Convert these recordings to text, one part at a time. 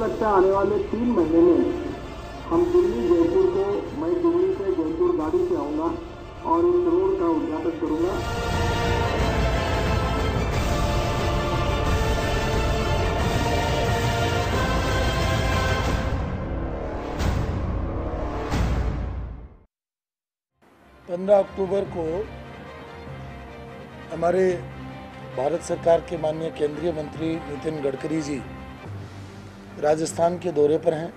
लगता है आने वाले 3 महीने में हम दिल्ली जयपुर को, मैं दिल्ली से जयपुर गाड़ी से आऊँगा और इस रोड का उद्घाटन करूँगा। अक्टूबर को हमारे भारत सरकार के माननीय केंद्रीय मंत्री नितिन गडकरी जी राजस्थान के दौरे पर हैं।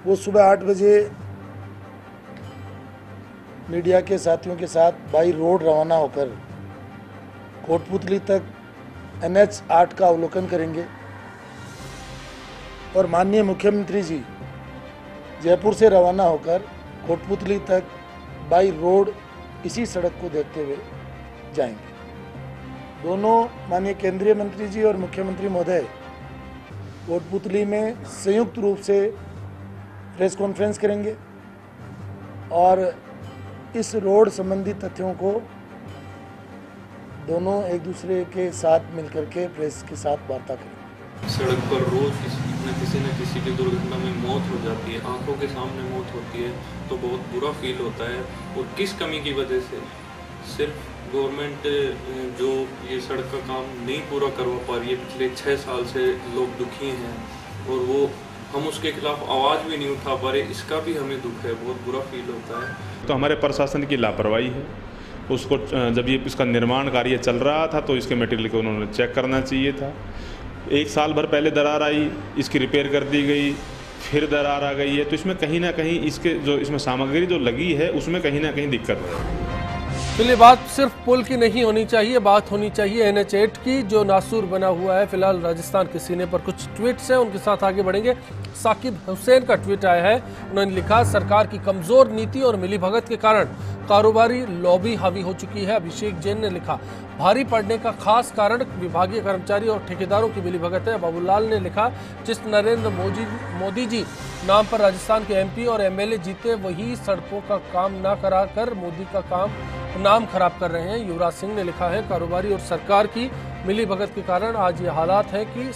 वो सुबह 8 बजे मीडिया के साथियों के साथ बाई रोड रवाना होकर कोटपुतली तक NH 8 का अवलोकन करेंगे और माननीय मुख्यमंत्री जी जयपुर से रवाना होकर कोटपुतली तक बाई रोड इसी सड़क को देखते हुए जाएंगे। दोनों माननीय केंद्रीय मंत्री जी और मुख्यमंत्री महोदय कोटपुतली में संयुक्त रूप से प्रेस कॉन्फ्रेंस करेंगे और इस रोड संबंधी तथ्यों को दोनों एक दूसरे के साथ मिलकर के प्रेस के साथ वार्ता करेंगे। सड़क पर रोज किसी न किसी की दुर्घटना में मौत हो जाती है, आंखों के सामने मौत होती है, तो बहुत बुरा फील होता है। और किस कमी की वजह से? सिर्फ गवर्नमेंट जो ये सड़क का काम नहीं पूरा करवा पा रही है। पिछले 6 साल से लोग दुखी हैं और वो हम उसके खिलाफ आवाज़ भी नहीं उठा पा रहे, इसका भी हमें दुख है, बहुत बुरा फील होता है। तो हमारे प्रशासन की लापरवाही है। उसको जब ये इसका निर्माण कार्य चल रहा था तो इसके मटेरियल को उन्होंने चेक करना चाहिए था। 1 साल भर पहले दरार आई, इसकी रिपेयर कर दी गई, फिर दरार आ गई है, तो इसमें कहीं ना कहीं इसमें सामग्री जो लगी है उसमें कहीं ना कहीं दिक्कत है। चलिए, बात सिर्फ पुल की नहीं होनी चाहिए, बात होनी चाहिए NH 8 की जो नासूर बना हुआ है। फिलहाल राजस्थान के सीने पर कुछ ट्वीट्स हैं, उनके साथ आगे बढ़ेंगे। साकिब हुसैन का ट्वीट आया है, उन्होंने लिखा, सरकार की कमजोर नीति और मिलीभगत के कारण कारोबारी लॉबी हावी हो चुकी है। अभिषेक जैन ने लिखा, भारी पड़ने का खास कारण विभागीय कर्मचारी और ठेकेदारों की मिलीभगत है। बाबूलाल ने लिखा, जिस नरेंद्र मोदी जी नाम पर राजस्थान के MP और MLA जीते वही सड़कों का काम ना करा कर मोदी का नाम खराब कर रहे हैं। युवराज सिंह ने लिखा है, कारोबारी और सरकार की मिलीभगत के कारण आज ये हालात है कि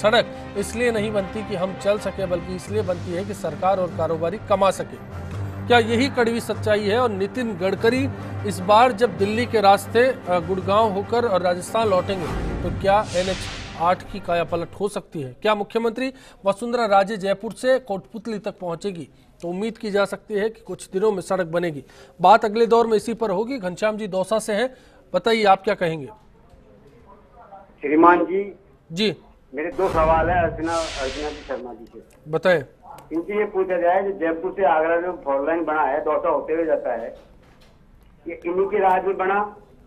सड़क इसलिए नहीं बनती कि हम चल सके, बल्कि इसलिए बनती है कि सरकार और कारोबारी कमा सके। क्या यही कड़वी सच्चाई है? और नितिन गडकरी इस बार जब दिल्ली के रास्ते गुड़गांव होकर और राजस्थान लौटेंगे तो क्या NH 8 की कायापलट हो सकती है? क्या मुख्यमंत्री वसुंधरा राजे जयपुर से कोटपुतली तक पहुंचेगी? तो उम्मीद की जा सकती है कि कुछ दिनों में सड़क बनेगी। बात अगले दौर में इसी पर होगी। घनश्याम जी दौसा से हैं, बताइए आप क्या कहेंगे? श्रीमान जी, मेरे 2 सवाल है अर्चना जी शर्मा जी से। बताएं। इनसे ये पूछा जाए, जो जयपुर से आगरा जो 4 लाइन बना है, दौसा होते हुए जाता है, ये इन्हीं के राज में बना।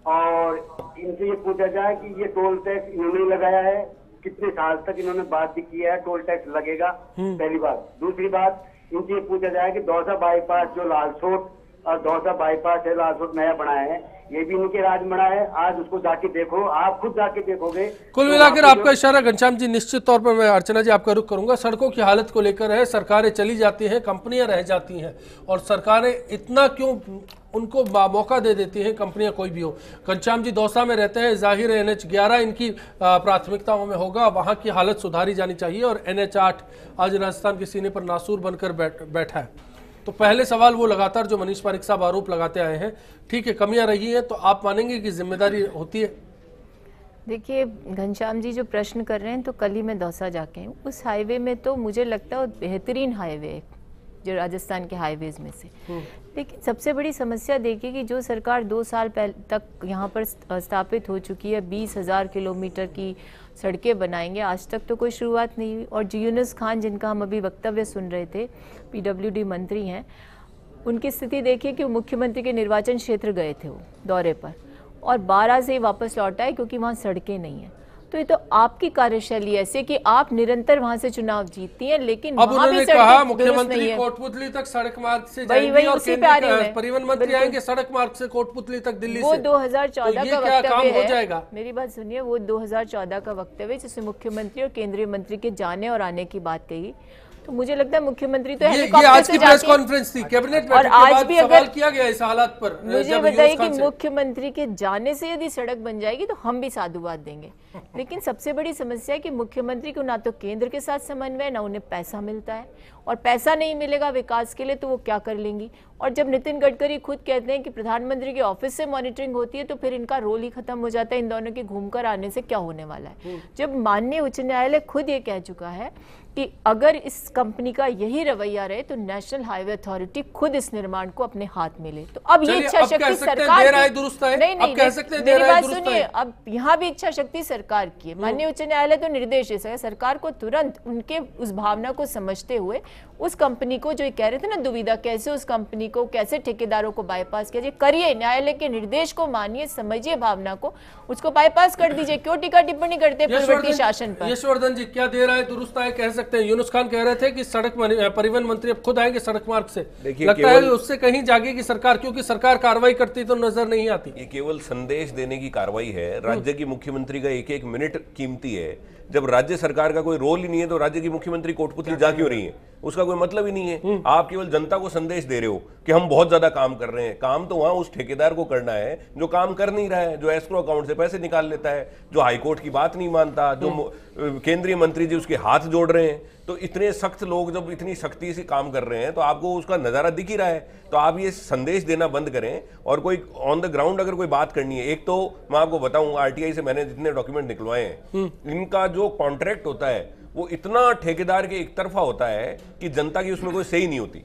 और इनसे ये पूछा जाए कि ये टोल टैक्स इन्होंने लगाया है, कितने साल तक इन्होंने बात भी किया है टोल टैक्स लगेगा, पहली बात। दूसरी बात, इनसे ये पूछा जाए कि दौसा बाईपास जो लालसोट और दौसा बाईपास है, लालसोट नया बनाया है, ये भी इनके राज बना है। आज उसको जाके देखो, आप खुद जाके देखोगे। कुल मिलाकर आपका इशारा घनश्याम जी, निश्चित तौर पर मैं अर्चना जी आपका रुख करूंगा, सड़कों की हालत को लेकर है। सरकारें चली जाती हैं, कंपनियां रह जाती हैं, और सरकारें इतना क्यों उनको मौका दे देती हैं, कंपनियां कोई भी हो। घनश्याम जी दौसा में रहते हैं, जाहिर है NH 11 इनकी प्राथमिकताओं में होगा, वहां की हालत सुधारी जानी चाहिए। और NH 8 आज राजस्थान के सीने पर नासूर बनकर बैठा है। तो पहले सवाल वो लगातार जो मनीष पारिक साहब आरोप लगाते आए हैं, ठीक है कमियां रही हैं, तो आप मानेंगे कि जिम्मेदारी होती है? देखिए घनश्याम जी जो प्रश्न कर रहे हैं, तो कल ही मैं दौसा जाके हूँ, उस हाईवे में तो मुझे लगता है बेहतरीन हाईवे है जो राजस्थान के हाईवेज में से। लेकिन सबसे बड़ी समस्या देखिए कि जो सरकार 2 साल तक यहाँ पर स्थापित हो चुकी है, 20,000 किलोमीटर की सड़कें बनाएंगे, आज तक तो कोई शुरुआत नहीं हुई। और यूनुस खान जिनका हम अभी वक्तव्य सुन रहे थे, PWD मंत्री हैं, उनकी स्थिति देखिए कि वो मुख्यमंत्री के निर्वाचन क्षेत्र गए थे वो दौरे पर, और 12 से ही वापस लौट आए क्योंकि वहाँ सड़कें नहीं हैं। तो ये तो आपकी कार्यशैली ऐसे कि आप निरंतर वहां से चुनाव जीतती हैं, लेकिन अब उन्होंने कहा मुख्यमंत्री कोटपुतली तक सड़क मार्ग से जाएंगे और परिवहन मंत्री आएंगे सड़क मार्ग से कोटपुतली तक दिल्ली वो से। 2014 तो का वक्तव्य हो जाएगा। मेरी बात सुनिए, वो 2014 का वक्तव्य जिसमें मुख्यमंत्री और केंद्रीय मंत्री के जाने और आने की बात कही। तो मुझे लगता है मुख्यमंत्री तो ये हेलीकॉप्टर आज से की प्रेस जाके, कॉन्फ्रेंस थी, कैबिनेट और बैठक के आज बाद भी सवाल अगर किया गया इस हालात पर। मुझे जब बताइए यूनुस कि खान से। मुख्यमंत्री के जाने से यदि सड़क बन जाएगी तो हम भी साधुवाद देंगे, लेकिन सबसे बड़ी समस्या है कि मुख्यमंत्री को ना तो केंद्र के साथ समन्वय, ना उन्हें पैसा मिलता है, और पैसा नहीं मिलेगा विकास के लिए तो वो क्या कर लेंगी। और जब नितिन गडकरी खुद कहते हैं कि प्रधानमंत्री के ऑफिस से मॉनिटरिंग होती है तो फिर इनका रोल ही खत्म हो जाता है। इन दोनों के घूमकर आने से क्या होने वाला है, जब माननीय उच्च न्यायालय खुद ये कह चुका है कि अगर इस कंपनी का यही रवैया रहे तो नेशनल हाईवे अथॉरिटी खुद इस निर्माण को अपने हाथ में ले। तो अब ये इच्छा शक्ति सरकार मेरी बात सुनिए, अब यहाँ भी इच्छा शक्ति सरकार की है। माननीय उच्च न्यायालय तो निर्देश दे सकता है सरकार को तुरंत उनके उस भावना को समझते हुए उस कंपनी को, जो कह रहे थे ना दुविधा, कैसे उस कंपनी को, कैसे ठेकेदारों को बाईपास किया, करिए, न्यायालय के निर्देश को मानिए, समझिए भावना को, उसको बाईपास कर दीजिए। क्यों टीका टिप्पणी करते पूर्ववर्ती शासन पर? यशवर्धन जी, क्या देर आए दुरुस्त आए कह सकते हैं। यूनुस खान कह रहे थे कि सड़क परिवहन मंत्री अब खुद आएंगे सड़क मार्ग से, लगता है उससे कहीं जागेगी सरकार, क्योंकि सरकार कार्रवाई करती तो नजर नहीं आती। ये केवल संदेश देने की कार्रवाई है। राज्य की मुख्यमंत्री का एक एक मिनट कीमती है। जब राज्य सरकार का कोई रोल ही नहीं है तो राज्य की मुख्यमंत्री कोटपुतली जा क्यों रही है? उसका कोई मतलब ही नहीं है। आप केवल जनता को संदेश दे रहे हो कि हम बहुत ज्यादा काम कर रहे हैं। काम तो वहां उस ठेकेदार को करना है जो काम कर नहीं रहा है, जो एस्क्रो अकाउंट से पैसे निकाल लेता है, जो हाईकोर्ट की बात नहीं मानता, जो केंद्रीय मंत्री जी उसके हाथ जोड़ रहे हैं। तो इतने सख्त लोग जब इतनी सख्ती से काम कर रहे हैं तो आपको उसका नजारा दिख ही रहा है। तो आप ये संदेश देना बंद करें और कोई ऑन द ग्राउंड अगर कोई बात करनी है। एक तो मैं आपको बताऊं, आरटीआई से मैंने जितने डॉक्यूमेंट निकलवाए हैं, इनका जो कॉन्ट्रैक्ट होता है वो इतना ठेकेदार के एक तरफा होता है कि जनता की उसमें कोई सही नहीं होती।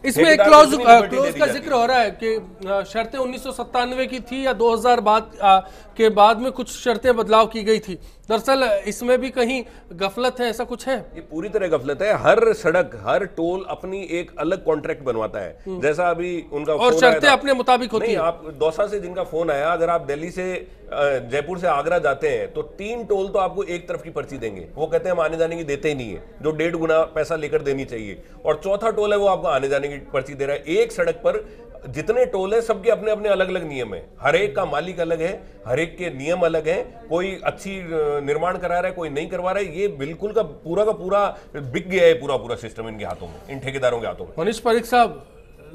इसमें एक क्लॉज का जिक्र हो रहा है कि शर्तें 1997 की थी या 2000 के बाद में कुछ शर्तें बदलाव की गई थी। दरअसल इसमें भी कहीं गफलत है, ऐसा कुछ है? ये पूरी तरह गफलत है। हर सड़क, हर टोल अपनी एक अलग कॉन्ट्रैक्ट बनवाता है। जैसा अभी उनका और शर्तें अपने मुताबिक होती है। आप दौसा से जिनका फोन आया, अगर आप दिल्ली से जयपुर से आगरा जाते हैं तो 3 टोल तो आपको एक तरफ की पर्ची देंगे। वो कहते हैं हम आने जाने की देते ही नहीं है, जो 1.5 गुना पैसा लेकर देनी चाहिए। और चौथा टोल है वो आपको आने जाने की पर्ची दे रहा है। एक सड़क पर जितने टोल है सबके अपने अपने अलग अलग नियम है। हर एक का मालिक अलग है, हर एक के नियम अलग है। कोई अच्छी निर्माण करा रहा है, कोई नहीं करवा रहा है। ये बिल्कुल का पूरा बिक गया है, पूरा सिस्टम इनके हाथों में, इन ठेकेदारों के हाथों में। मनीष पारिक साहब,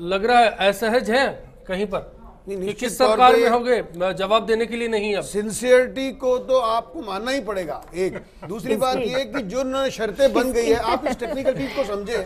लग रहा है असहज है कहीं पर कि किस सरकार में होंगे, जवाब देने के लिए नहीं। अब सिंसियरिटी को तो आपको मानना ही पड़ेगा। एक दूसरी बात ये कि जो शर्तें बन गई है, आप इस टेक्निकल चीज को समझे।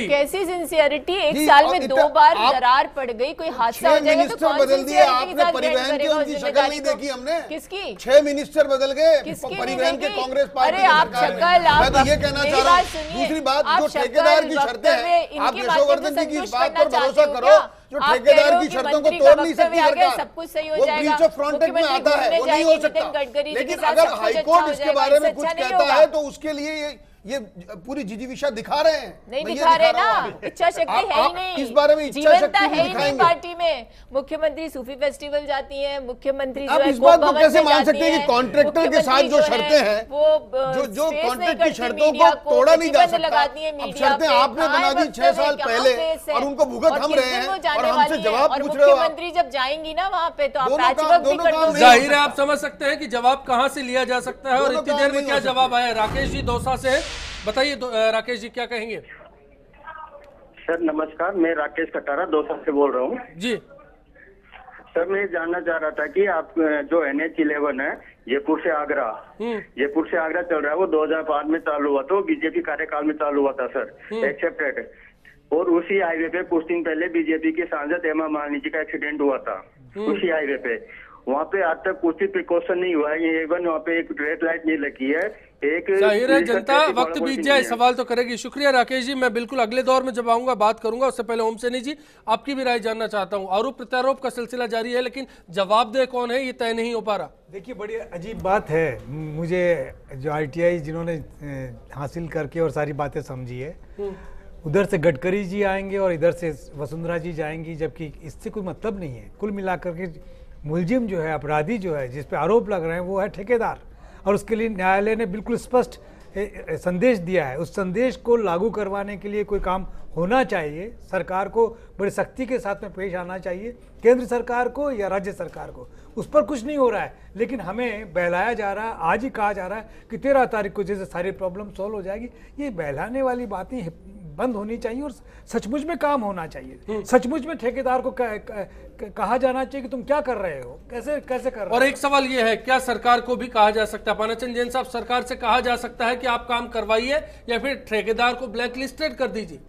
कैसी सिंसियरिटी? एक साल में 2 बार दरार पड़ गई, कोई हादसा हो जाएगा तो कौन बदल दिए आपने, परिवहन की उनकी शक्ल नहीं देखी हमने। किसकी? 6 मिनिस्टर बदल गए परिवहन के कांग्रेस पार्टी। अरे आप शक्ल, मैं तो ये कहना चाह रहा हूँ। दूसरी बात, जो ठेकेदार की शर्तें हैं, आप यशोवर्धन जी की इस बात पर भरोसा करो, जो ठेकेदार की शर्तों को तोड़ नहीं सकती सरकार, सब कुछ सही हो वो जाएगा। ब्रीच ऑफ फ्रंटेज में आता है, वो नहीं हो सकता। लेकिन अगर हाईकोर्ट इसके बारे में कुछ कहता है तो उसके लिए ये पूरी जिजीविषा दिखा रहे हैं। नहीं दिखा रहे ना, इच्छा शक्ति है ही नहीं। इस बारे में इच्छा शक्ति है ही नहीं पार्टी में। मुख्यमंत्री सूफी फेस्टिवल जाती हैं, मुख्यमंत्री आप इस बात को कैसे मान सकते हैं कि कॉन्ट्रैक्टर के साथ जो शर्तें हैं, जो कॉन्ट्रैक्ट की शर्तों को तोड़ा नहीं जा सकता। अब शर्तें आपने बना दी 6 साल पहले और उनको भुगत हम रहे हैं और हमसे जवाब पूछ रहे हो। मुख्यमंत्री जब जाएंगी ना वहाँ पे तो आप पैचवर्क भी कर दोगे। जाहिर है आप समझ सकते हैं कि जवाब कहाँ से लिया जा सकता है और इतनी देर में क्या जवाब आया। राकेश जी दौसा से बताइए, राकेश जी क्या कहेंगे? सर नमस्कार, मैं राकेश कटारा दौसा से बोल रहा हूँ जी। सर मैं जानना चाह रहा था कि आप जो NH11 है जयपुर से आगरा चल रहा है, वो 2005 में चालू हुआ था, वो बीजेपी कार्यकाल में चालू हुआ था सर, एक्सेप्टेड। और उसी हाईवे पे कुछ दिन पहले बीजेपी के सांसद हेमा मालिनी जी का एक्सीडेंट हुआ था उसी हाईवे पे। वहाँ पे आज तक कुछ भी प्रिकॉशन नहीं हुआ है। इवन वहाँ पे एक रेड लाइट नहीं लगी है। एक जाहिर है जनता वक्त बीत जाए सवाल तो करेगी। शुक्रिया राकेश जी, मैं बिल्कुल अगले दौर में जब आऊंगा बात करूंगा। उससे पहले ओम सैनी जी आपकी भी राय जानना चाहता हूं। आरोप प्रत्यारोप का सिलसिला जारी है लेकिन जवाबदेह कौन है ये तय नहीं हो पा रहा। देखिए बड़ी अजीब बात है, मुझे जो ITI जिन्होंने हासिल करके और सारी बातें समझी है, उधर से गडकरी जी आएंगे और इधर से वसुंधरा जी जाएंगी, जबकि इससे कोई मतलब नहीं है। कुल मिलाकर के मुलजिम जो है, अपराधी जो है, जिस पे आरोप लग रहे हैं वो है ठेकेदार। और उसके लिए न्यायालय ने बिल्कुल स्पष्ट संदेश दिया है, उस संदेश को लागू करवाने के लिए कोई काम होना चाहिए। सरकार को बड़ी सख्ती के साथ में पेश आना चाहिए, केंद्र सरकार को या राज्य सरकार को। उस पर कुछ नहीं हो रहा है, लेकिन हमें बहलाया जा रहा है। आज ही कहा जा रहा है कि 13 तारीख को जैसे सारी प्रॉब्लम सॉल्व हो जाएगी। ये बहलाने वाली बातें बंद होनी चाहिए और सचमुच में काम होना चाहिए। सचमुच में ठेकेदार को कहा जाना चाहिए कि तुम क्या कर रहे हो, कैसे कैसे कर रहे हो। और एक सवाल ये है, क्या सरकार को भी कहा जा सकता है, पानाचंद जैन साहब, सरकार से कहा जा सकता है कि आप काम करवाइए या फिर ठेकेदार को ब्लैक लिस्टेड कर दीजिए?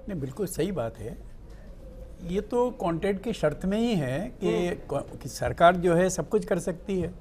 नहीं, बिल्कुल सही बात है। ये तो कॉन्ट्रैक्ट की शर्त में ही है कि सरकार जो है सब कुछ कर सकती है,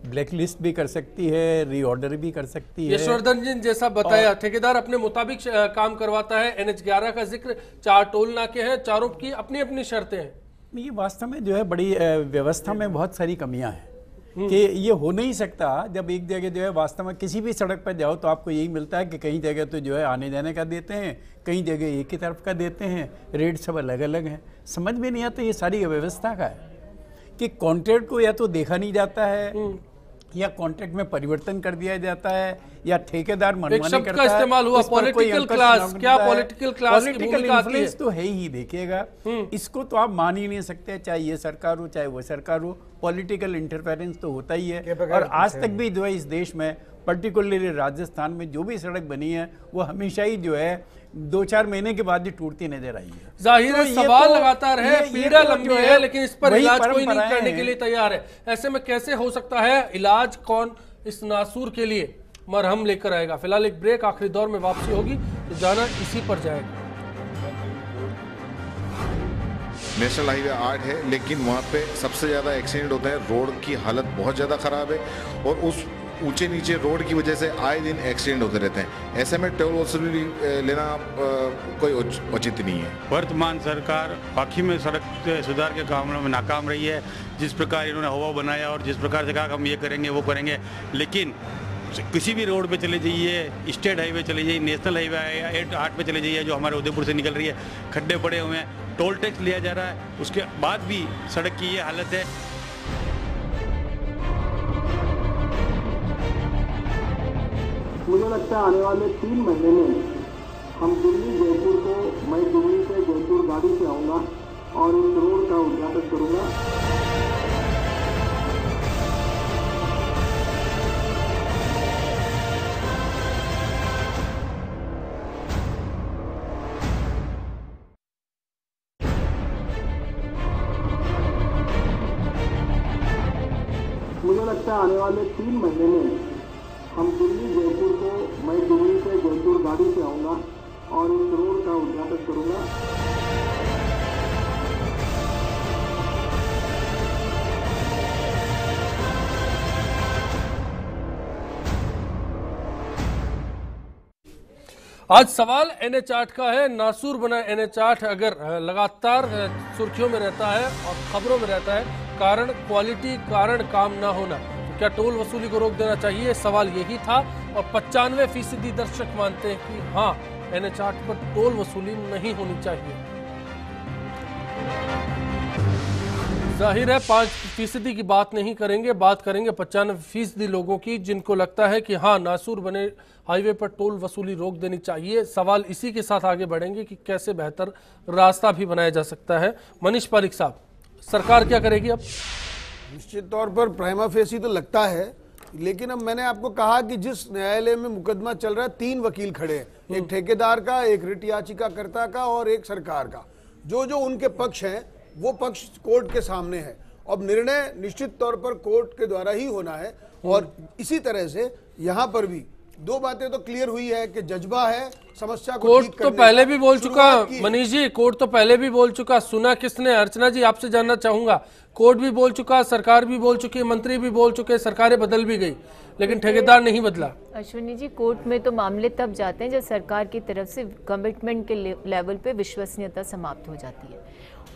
ब्लैक लिस्ट भी कर सकती है, रीऑर्डर भी कर सकती है। यशवर्धन जी जैसा बताया, ठेकेदार अपने मुताबिक काम करवाता है। NH11 का जिक्र, 4 टोल नाके हैं, चारों की अपनी अपनी शर्तें हैं। ये वास्तव में जो है बड़ी व्यवस्था में बहुत सारी कमियां हैं कि ये हो नहीं सकता। जब एक जगह जो है वास्तव में किसी भी सड़क पर जाओ तो आपको यही मिलता है कि कहीं जगह तो जो है आने जाने का देते हैं, कहीं जगह एक ही तरफ का देते हैं, रेट सब अलग अलग हैं। समझ में नहीं आता ये सारी व्यवस्था का है कि कॉन्ट्रैक्ट को या तो देखा नहीं जाता है या कॉन्ट्रैक्ट में परिवर्तन कर दिया जाता है या ठेकेदार मनमानी करता है। इस्तेमाल हुआ पॉलिटिकल क्लास, क्या पॉलिटिकल क्लास की भूमिका आती है? तो है ही, देखिएगा इसको तो आप मान ही नहीं सकते, चाहे ये सरकार हो चाहे वो सरकार हो, पॉलिटिकल इंटरफेरेंस तो होता ही है। और आज तक भी जो है इस देश में पर्टिकुलरली राजस्थान में जो भी सड़क बनी है वो हमेशा ही जो है 2-4 महीने के बाद ही टूटती नजर आई है। जाहिर है सवाल लगातार है, पीड़ा लंबी है, लेकिन इस पर इलाज कोई नहीं करने के लिए तैयार है। ऐसे में कैसे हो सकता है इलाज? कौन इस नासूर के लिए मरहम लेकर आएगा? फिलहाल एक ब्रेक, आखिरी दौर में वापसी होगी तो जाना इसी पर जाएगा। नेशनल हाईवे 8 है, लेकिन वहाँ पे सबसे ज़्यादा एक्सीडेंट होते हैं। रोड की हालत बहुत ज़्यादा ख़राब है और उस ऊंचे नीचे रोड की वजह से आए दिन एक्सीडेंट होते रहते हैं। ऐसे में टोल वसूली लेना कोई उचित नहीं है। वर्तमान सरकार बाकी में सड़क सुधार के कामों में नाकाम रही है। जिस प्रकार इन्होंने हवा बनाया और जिस प्रकार से कहा हम ये करेंगे वो करेंगे, लेकिन किसी भी रोड पे चले जाइए, स्टेट हाईवे चले जाइए, नेशनल हाईवे 8 पे चले जाइए जो हमारे उदयपुर से निकल रही है, खड्डे पड़े हुए हैं, टोल टैक्स लिया जा रहा है, उसके बाद भी सड़क की ये हालत है। मुझे लगता है आने वाले 3 महीने में हम दिल्ली जयपुर को, मैं दिल्ली से जयपुर गाड़ी से आऊँगा और इस रोड का उद्घाटन करूँगा। मुझे लगता है आने वाले 3 महीने में हम दिल्ली जयपुर को, मैं दिल्ली से जयपुर गाड़ी से आऊँगा और इस रोड का उद्घाटन करूँगा। आज सवाल NH8 का है। नासूर बना NH8 अगर लगातार सुर्खियों में रहता है और खबरों में रहता है, कारण क्वालिटी, कारण काम ना होना, तो क्या टोल वसूली को रोक देना चाहिए? सवाल यही था और 95% दर्शक मानते हैं कि हाँ, NH8 पर टोल वसूली नहीं होनी चाहिए। जाहिर है 5% की बात नहीं करेंगे, बात करेंगे 95% लोगों की जिनको लगता है कि हाँ, नासूर बने हाईवे पर टोल वसूली रोक देनी चाहिए। सवाल इसी के साथ आगे बढ़ेंगे कि कैसे बेहतर रास्ता भी बनाया जा सकता है। मनीष पारिक साहब, सरकार क्या करेगी अब? निश्चित तौर पर प्राइमा फेसी तो लगता है, लेकिन अब मैंने आपको कहा कि जिस न्यायालय में मुकदमा चल रहा है 3 वकील खड़े हैं, एक ठेकेदार का, एक रिट याचिकाकर्ता का और एक सरकार का। जो उनके पक्ष हैं वो पक्ष कोर्ट के सामने है। अब निर्णय निश्चित तौर पर कोर्ट के द्वारा ही होना है और इसी तरह से यहाँ पर भी 2 बातें तो क्लियर हुई है कि जज्बा है समस्या को ठीक करने का। कोर्ट तो पहले भी बोल चुका मनीष जी, कोर्ट तो पहले भी बोल चुका। सुना किसने? अर्चना जी, आपसे जानना चाहूंगा। कोर्ट भी बोल चुका, सरकार भी बोल चुकी, मंत्री भी बोल चुके, सरकारें बदल भी गई, लेकिन ठेकेदार नहीं बदला। अश्विनी जी, कोर्ट में तो मामले तब जाते हैं जब सरकार की तरफ से कमिटमेंट के लेवल पे विश्वसनीयता समाप्त हो जाती है।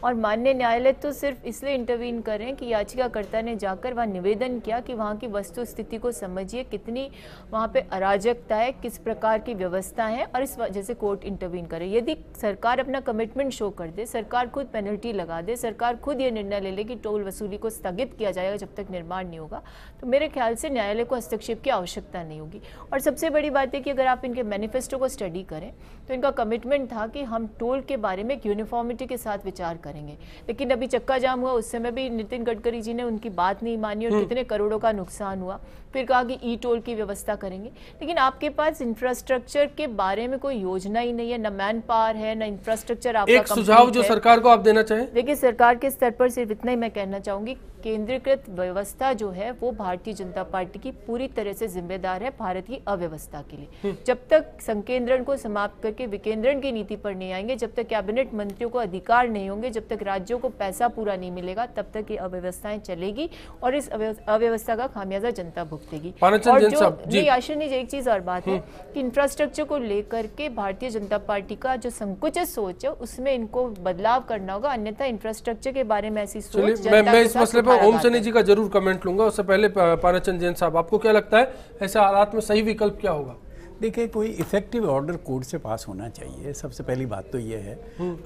और माननीय न्यायालय तो सिर्फ इसलिए इंटरवीन कर रहे हैं कि याचिकाकर्ता ने जाकर वहाँ निवेदन किया कि वहाँ की वस्तु स्थिति को समझिए, कितनी वहाँ पे अराजकता है, किस प्रकार की व्यवस्था है, और इस वजह से कोर्ट इंटरवीन करे। यदि सरकार अपना कमिटमेंट शो कर दे, सरकार खुद पेनल्टी लगा दे, सरकार खुद ये निर्णय ले ले कि टोल वसूली को स्थगित किया जाएगा जब तक निर्माण नहीं होगा, तो मेरे ख्याल से न्यायालय को हस्तक्षेप की आवश्यकता नहीं होगी। और सबसे बड़ी बात है कि अगर आप इनके मैनिफेस्टो को स्टडी करें तो इनका कमिटमेंट था कि हम टोल के बारे में एक यूनिफॉर्मिटी के साथ विचार करेंगे, लेकिन अभी चक्का जाम हुआ, उस समय भी नितिन गडकरी जी ने उनकी बात नहीं मानी और कितने करोड़ों का नुकसान हुआ। फिर कहा कि ई टोल की व्यवस्था करेंगे, लेकिन आपके पास इंफ्रास्ट्रक्चर के बारे में कोई योजना ही नहीं है, न मैन पावर है, न इंफ्रास्ट्रक्चर आपका। एक सुझाव जो सरकार को आप देना चाहें? देखिए, सरकार के स्तर पर सिर्फ इतना ही मैं कहना चाहूंगी, केंद्रीकृत व्यवस्था जो है वो भारतीय जनता पार्टी की पूरी तरह से जिम्मेदार है भारत की अव्यवस्था के लिए। जब तक संकेंद्रण को समाप्त करके विकेंद्रण की नीति पर नहीं आएंगे, जब तक कैबिनेट मंत्रियों को अधिकार नहीं होंगे, जब तक राज्यों को पैसा पूरा नहीं मिलेगा, तब तक ये अव्यवस्थाएं चलेगी और इस अव्यवस्था का खामियाजा जनता भुगतेगी। और जो आशा एक चीज और बात है कि इंफ्रास्ट्रक्चर को लेकर के भारतीय जनता पार्टी का जो संकुचित सोच है उसमें इनको बदलाव करना होगा, अन्यथा इंफ्रास्ट्रक्चर के बारे में ऐसी सोच मैं इस मसले पर ओम सैनी जी का जरूर कमेंट लूंगा। उससे पहले पानाचंद जैन साहब, आपको क्या लगता है ऐसे हालात में सही विकल्प क्या होगा? देखिए, कोई इफेक्टिव ऑर्डर कोर्ट से पास होना चाहिए। सबसे पहली बात तो ये है,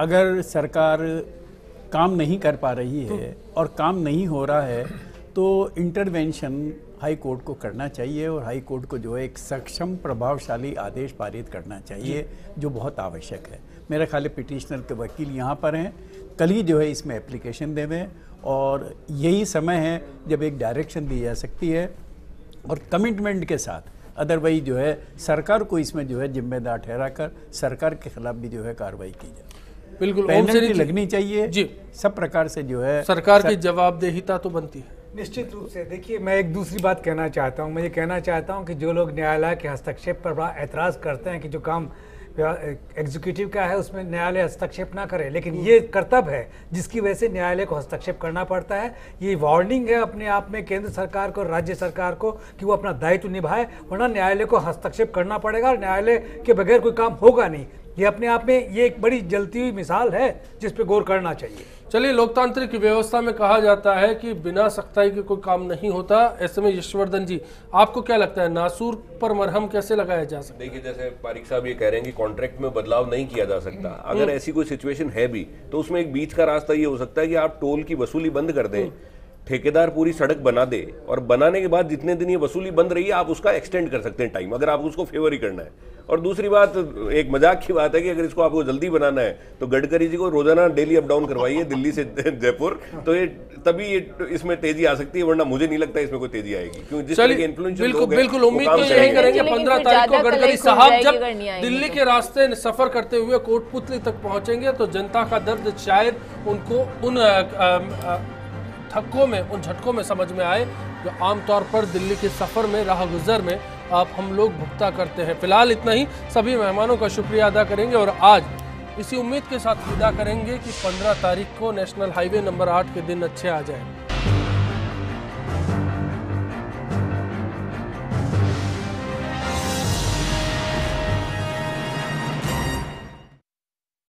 अगर सरकार काम नहीं कर पा रही है और काम नहीं हो रहा है तो इंटरवेंशन हाई कोर्ट को करना चाहिए और हाई कोर्ट को जो है एक सक्षम प्रभावशाली आदेश पारित करना चाहिए, जो बहुत आवश्यक है। मेरा ख्याल है पिटिशनर के वकील यहाँ पर हैं, कल ही जो है इसमें एप्लीकेशन देवें और यही समय है जब एक डायरेक्शन दी जा सकती है और कमिटमेंट के साथ। अदरवाइज जो है सरकार को इसमें जो है जिम्मेदार ठहराकर सरकार के खिलाफ भी जो है कार्रवाई की जाए। बिल्कुल, पेनल्टी लगनी चाहिए जी, सब प्रकार से जो है सरकार की जवाबदेहिता तो बनती है निश्चित रूप से। देखिए, मैं एक दूसरी बात कहना चाहता हूँ। मैं ये कहना चाहता हूँ कि जो लोग न्यायालय के हस्तक्षेप पर बड़ा एतराज़ करते हैं कि जो काम एग्जीक्यूटिव का है उसमें न्यायालय हस्तक्षेप ना करे, लेकिन ये कर्तव्य है जिसकी वजह से न्यायालय को हस्तक्षेप करना पड़ता है। ये वार्निंग है अपने आप में केंद्र सरकार को, राज्य सरकार को, कि वो अपना दायित्व निभाए, वरना न्यायालय को हस्तक्षेप करना पड़ेगा और न्यायालय के बगैर कोई काम होगा नहीं। ये अपने आप में ये एक बड़ी जलती हुई मिसाल है जिस पे गौर करना चाहिए। चलिए, लोकतांत्रिक व्यवस्था में कहा जाता है कि बिना सख्ताई के कोई काम नहीं होता। ऐसे में यशवर्धन जी, आपको क्या लगता है नासूर पर मरहम कैसे लगाया जा सकता है? देखिए, जैसे पारिक साहब ये कह रहे हैं कि कॉन्ट्रैक्ट में बदलाव नहीं किया जा सकता, अगर ऐसी कोई सिचुएशन है भी तो उसमें एक बीच का रास्ता ये हो सकता है कि आप टोल की वसूली बंद कर दें, ठेकेदार पूरी सड़क बना दे और बनाने के बाद जितने दिन ये वसूली बंद रही है आप उसका एक्सटेंड कर सकते हैं टाइम, अगर आपको उसको फेवर ही करना है। और दूसरी बात, एक मजाक की बात है कि अगर इसको आपको जल्दी बनाना है तो गडकरी जी को रोजाना डेली अप डाउन करवाइए दिल्ली से जयपुर, तो ये तभी ये इसमें तेजी आ सकती है, वरना मुझे नहीं लगता इसमें कोई तेजी आएगी, क्योंकि जिस तरह के इन्फ्लुएंशियल लोग हैं बिल्कुल उम्मीद तो यही करेंगे 15 तारीख को गडकरी साहब जब दिल्ली के रास्ते सफर करते हुए कोटपुतली तक पहुंचेंगे तो जनता का दर्द शायद उनको उन उन झटकों में समझ में आए जो आमतौर पर दिल्ली के सफर में, राह गुजर में आप हम लोग भुगता करते हैं। फिलहाल इतना ही, सभी मेहमानों का शुक्रिया अदा करेंगे और आज इसी उम्मीद के साथ विदा करेंगे कि 15 तारीख को नेशनल हाईवे नंबर 8 के दिन अच्छे आ जाए।